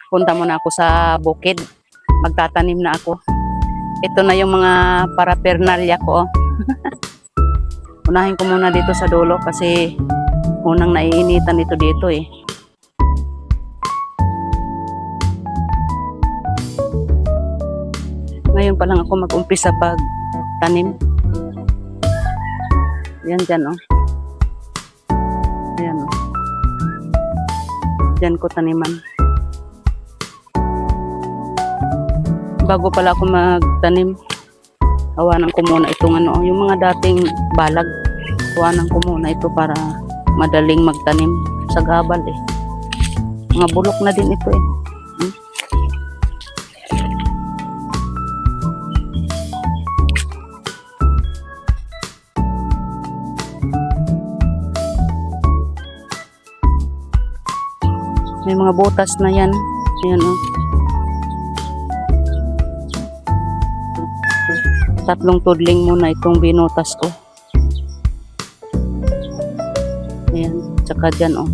punta muna ako sa bukid. Magtatanim na ako. Ito na yung mga parapernalya ko. Unahin ko muna dito sa dulo kasi unang naiinitan ito dito eh. Ngayon pa lang ako mag-umpisa pag-tanim. Yan dyan oh. Ayan oh. Dyan ko taniman. Bago pala ako magtanim, hawanan ko muna itong ano, yung mga dating balag. Hawanan ko muna ito para madaling magtanim sa gabal eh. Mga bulok na din ito eh. May mga butas na yan. Ayan o. 3 tudling muna itong binutas ko. Ayan. Tsaka dyan o.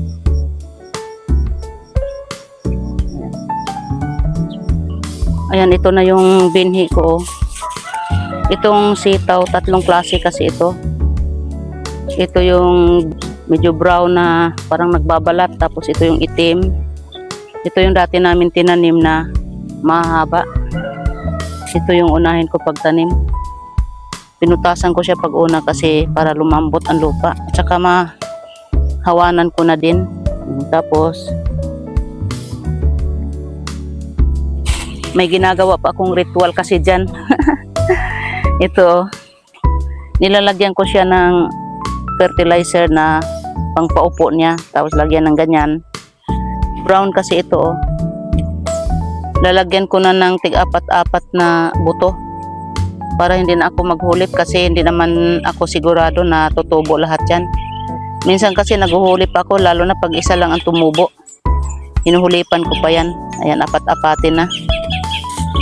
Ayan. Ito na yung binhi ko o. Itong sitaw, 3 klase kasi ito. Ito yung medyo brown na parang nagbabalat, tapos ito yung itim. Ito yung dati namin tinanim na mahaba. Ito yung unahin ko pagtanim. Pinutasan ko siya pag una kasi para lumambot ang lupa at saka mahawanan ko na din. Tapos may ginagawa pa akong ritual kasi dyan. Ito, nilalagyan ko siya ng fertilizer na pangpaupo niya, tapos lagyan ng ganyan. Brown kasi ito oh. Lalagyan ko na ng tig-apat-apat na buto para hindi na ako maghulip kasi hindi naman ako sigurado na tutubo lahat yan. Minsan kasi naguhulip ako lalo na pag isa lang ang tumubo. Hinuhulipan ko pa yan. Ayan, apat-apatin na.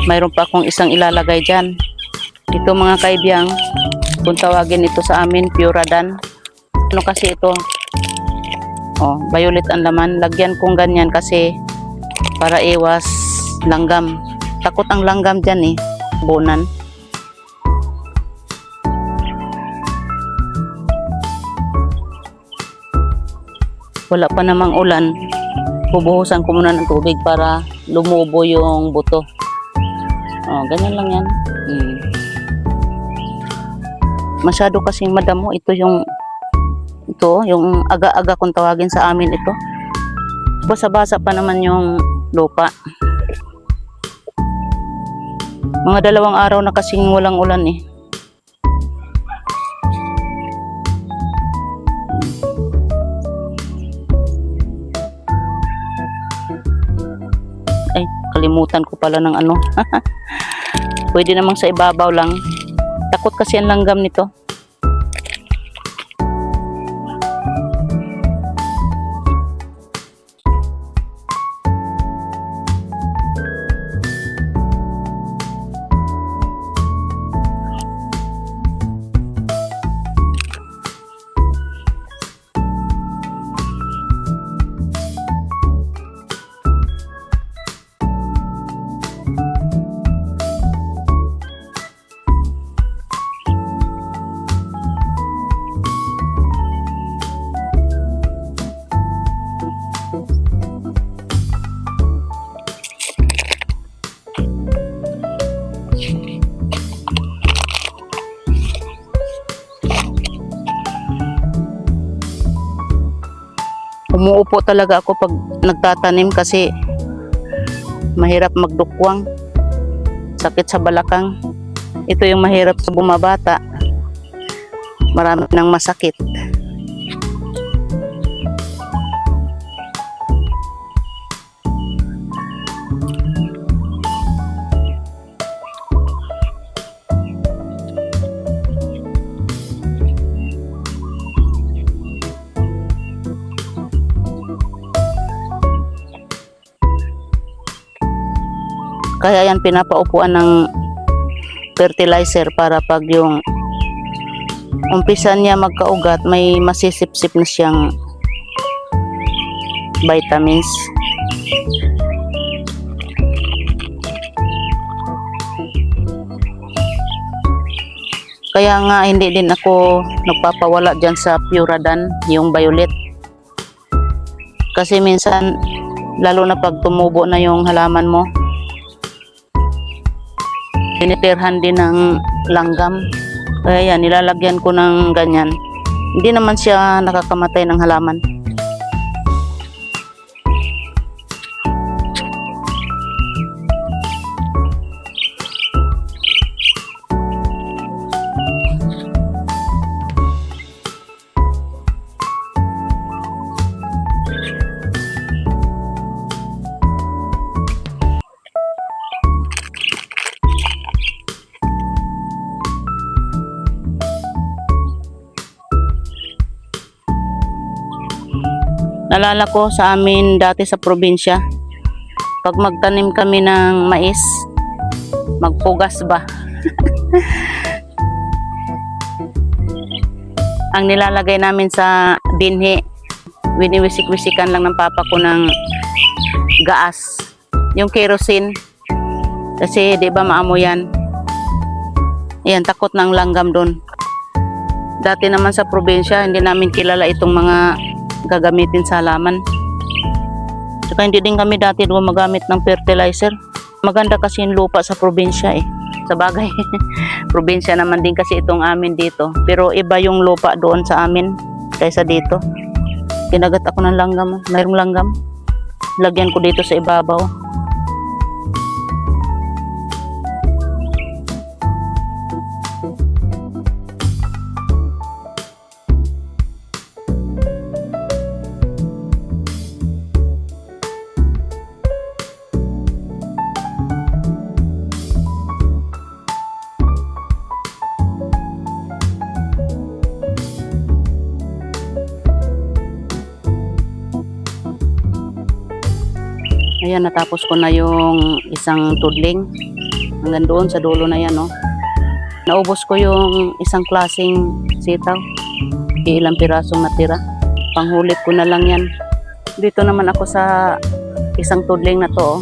Mayroon pa akong isang ilalagay dyan. Ito mga kaibiyang, kung tawagin ito sa amin, Puradan. Ano kasi ito? Oh, violet ang laman. Lagyan kong ganyan kasi para iwas langgam. Takot ang langgam dyan eh. Bunan. Wala pa namang ulan. Bubuhusan ko muna ng tubig para lumubo yung buto. Oh, ganyan lang yan. Masyado kasing madamo. Ito yung aga-aga kung tawagin sa amin ito. Basa-basa pa naman yung lupa. Mga 2 araw na kasing walang ulan eh. Ay, kalimutan ko pala ng ano. Pwede namang sa ibabaw lang. Takot kasi ang langgam nito. Umuupo talaga ako pag nagtatanim kasi mahirap magdukwang. Sakit sa balakang. Ito yung mahirap sa bumabata. Marami nang masakit. Kaya yan pinapaupuan ng fertilizer para pag yung umpisa niya magkaugat, may masisip-sip na siyang vitamins. Kaya nga hindi din ako nagpapawala dyan sa Puradan, yung violet. Kasi minsan, lalo na pag tumubo na yung halaman mo, tinitirhan din ng langgam. Kaya yan, nilalagyan ko ng ganyan. Hindi naman siya nakakamatay ng halaman. Nalala ko sa amin dati sa probinsya, pag magtanim kami ng mais, magpugas ba? Ang nilalagay namin sa binhi, winiwisik-wisikan lang ng papa ko ng gaas, yung kerosene. Kasi di ba maamoy yan? Ayan, takot ng langgam doon. Dati naman sa probinsya, hindi namin kilala itong mga gagamitin sa halaman. Saka hindi din kami dati gumagamit ng fertilizer. Maganda kasi yung lupa sa probinsya eh. Sa bagay, probinsya naman din kasi itong amin dito. Pero iba yung lupa doon sa amin kaysa dito. Kinagat ako ng langgam. Mayroong langgam. Lagyan ko dito sa ibabaw. Ayan, natapos ko na yung isang tudling. Hanggang doon sa dulo na yan, no. Naubos ko yung isang klaseng sitaw. Ilang pirasong natira. Panghulit ko na lang yan. Dito naman ako sa isang tudling na to, oh.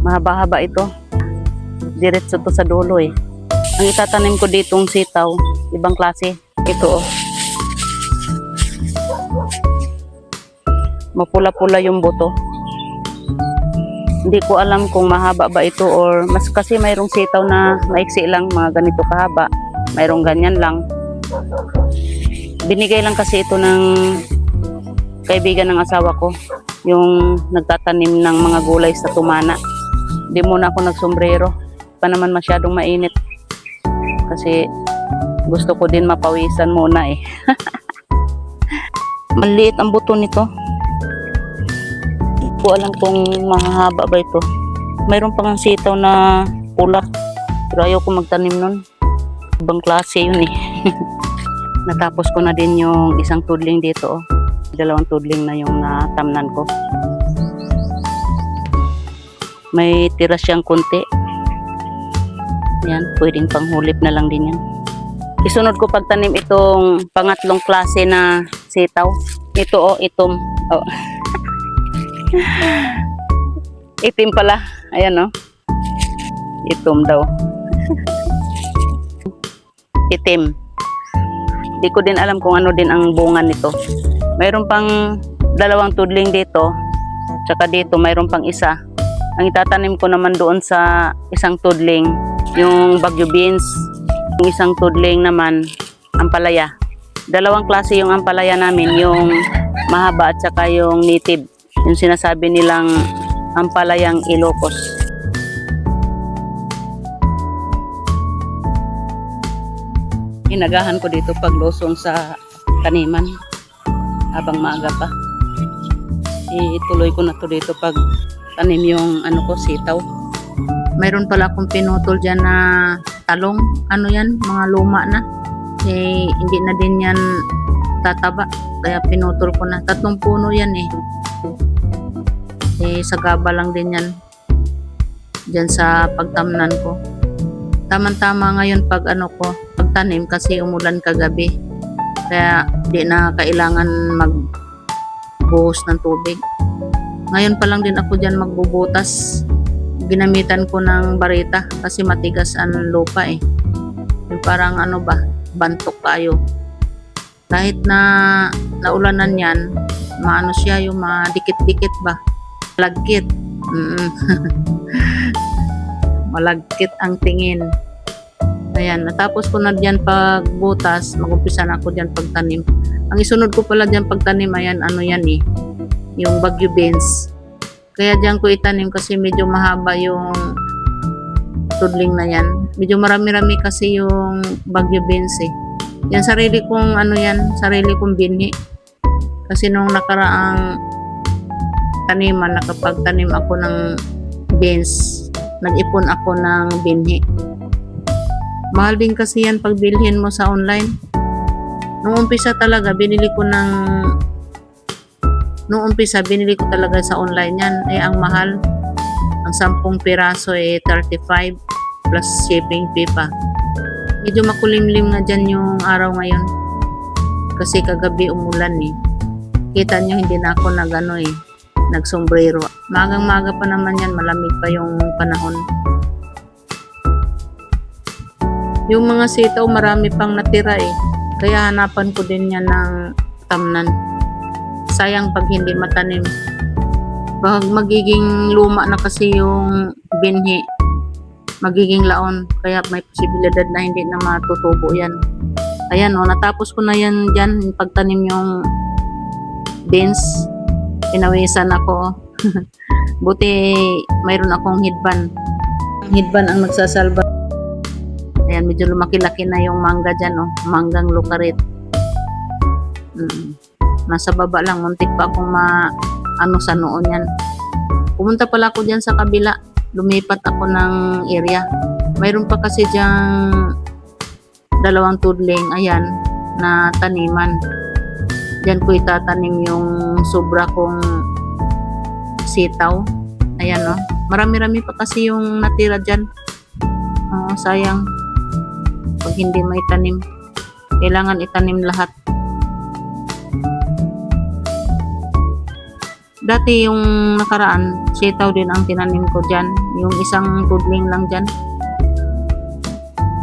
Mahaba-haba ito. Diretso to sa dulo eh. Ang itatanim ko ditong sitaw, ibang klase. Ito, oh. Mapula-pula yung buto. Hindi ko alam kung mahaba ba ito or mas kasi mayroong sitaw na maiksi lang, mga ganito kahaba. Mayroong ganyan lang. Binigay lang kasi ito ng kaibigan ng asawa ko, yung nagtatanim ng mga gulay sa Tumana. Hindi muna ako nagsombrero, pa naman masyadong mainit. Kasi gusto ko din mapawisan muna eh. Maliit ang buto nito. Hindi ko alam kung mahahaba ba ito. Mayroon pang sitaw na pula, pero ayaw ko magtanim nun. Ibang klase yun eh. Natapos ko na din yung isang tudling dito, oh. Dalawang tudling na yung natamnan ko. May tira siyang konti. Yan, pwedeng panghulip na lang din yan. Isunod ko pagtanim itong pangatlong klase na sitaw. Ito, oh, itom. Oh. Itim pala. Ayan, oh. Itom daw. Itim. Di ko din alam kung ano din ang bunga nito. Mayroon pang dalawang tudling dito. Tsaka dito mayroon pang isa. Ang itatanim ko naman doon sa isang tudling, yung bagyo beans. Yung isang tudling naman, ampalaya. Dalawang klase yung ampalaya namin, yung mahaba at saka yung native. Yung sinasabi nilang ampalayang Ilocos. Inagahan ko dito paglusong sa taniman habang maaga pa. Ituloy ko na to dito pag tanim yung ano ko, sitaw. Mayroon pala akong pinutol dyan na talong. Ano yan? Mga luma na. Hindi na din yan tataba. Kaya pinutol ko na. 3 puno yan eh. Sagaba lang din yan. Dyan sa pagtamnan ko. Tama-tama ngayon pag ano ko, pagtanim kasi umulan kagabi. Kaya di na kailangan magbuhos ng tubig. Ngayon pa lang din ako dyan magbubutas. Ginamitan ko ng barita kasi matigas ang lupa eh. Yung parang ano ba, bantok kayo. Kahit na naulanan yan, maano siya, yung madikit-dikit ba, malagkit. Malagkit ang tingin. Ayan, natapos ko na dyan pagbutas, mag-umpisa na ako dyan pagtanim. Ang isunod ko pala dyan pagtanim, ayan, ano yan eh, yung Baguio beans. Kaya dyan ko itanim kasi medyo mahaba yung tudling na yan. Medyo marami-rami kasi yung Baguio beans eh. Yan sarili kong ano yan, sarili kong binhi. Kasi nung nakaraang taniman, nakapagtanim ako ng beans, nag-ipon ako ng binhi. Mahal din kasi yan pag bilhin mo sa online. Nung umpisa talaga, binili ko talaga sa online yan. Eh, ang mahal. Ang 10 piraso eh 35 plus shipping fee pa. Medyo makulimlim na dyan yung araw ngayon. Kasi kagabi umulan eh. Kita nyo, hindi na ako nagsombrero. Magang-maga pa naman yan, malamig pa yung panahon. Yung mga sitaw, marami pang natira eh. Kaya hanapan ko din yan ng tamnan. Sayang pag hindi matanim. Pag magiging luma na kasi yung binhi, magiging laon. Kaya may posibilidad na hindi na matutubo yan. Ayan o, natapos ko na yan dyan. Pagtanim yung beans, pinawisan ako. Buti mayroon akong hidban. Ang hidban ang nagsasalba. Ayan, medyo lumaki-laki na yung mangga dyan, oh. Manggang lukarit. Nasa baba lang, muntik pa akong sa noon yan. Pumunta pala ako dyan sa kabila. Lumipat ako ng area. Mayroon pa kasi dyang 2 tudling, ayan, na taniman. Diyan ko itatanim yung sobra kong sitaw. Ayan, oh. Marami-rami pa kasi yung natira dyan. Oh, sayang. Pag hindi may tanim, kailangan itanim lahat. Dati yung nakaraan, sitaw din ang tinanim ko dyan. Yung isang tudling lang dyan.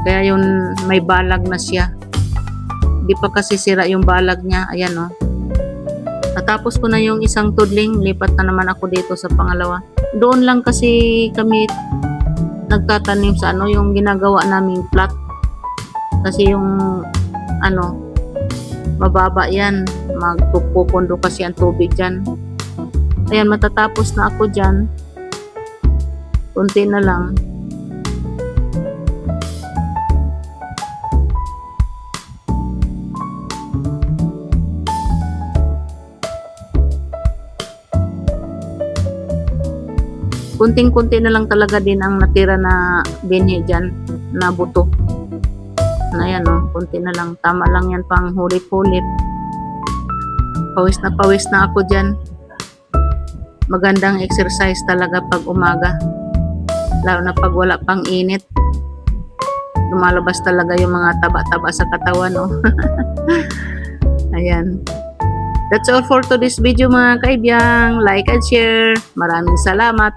Kaya yun, may balag na siya. Hindi pa kasi sira yung balag niya. Ayan o. Natapos ko na yung isang tudling, lipat na naman ako dito sa pangalawa. Doon lang kasi kami nagtatanim sa yung ginagawa naming plot. Kasi yung mababa yan, magpupundo kasi ang tubig dyan. Ayan, matatapos na ako dyan, kunti na lang. Kunting-kunti na lang talaga din ang natira na binhi dyan, na buto. Ayan o, kunti na lang. Tama lang yan pang hulip-hulip. Pawis na ako dyan. Magandang exercise talaga pag umaga. Lalo na pag wala pang init. Lumalabas talaga yung mga taba-taba sa katawan, no? Ayan. That's all for today's video mga kaibiyang. Like and share. Maraming salamat.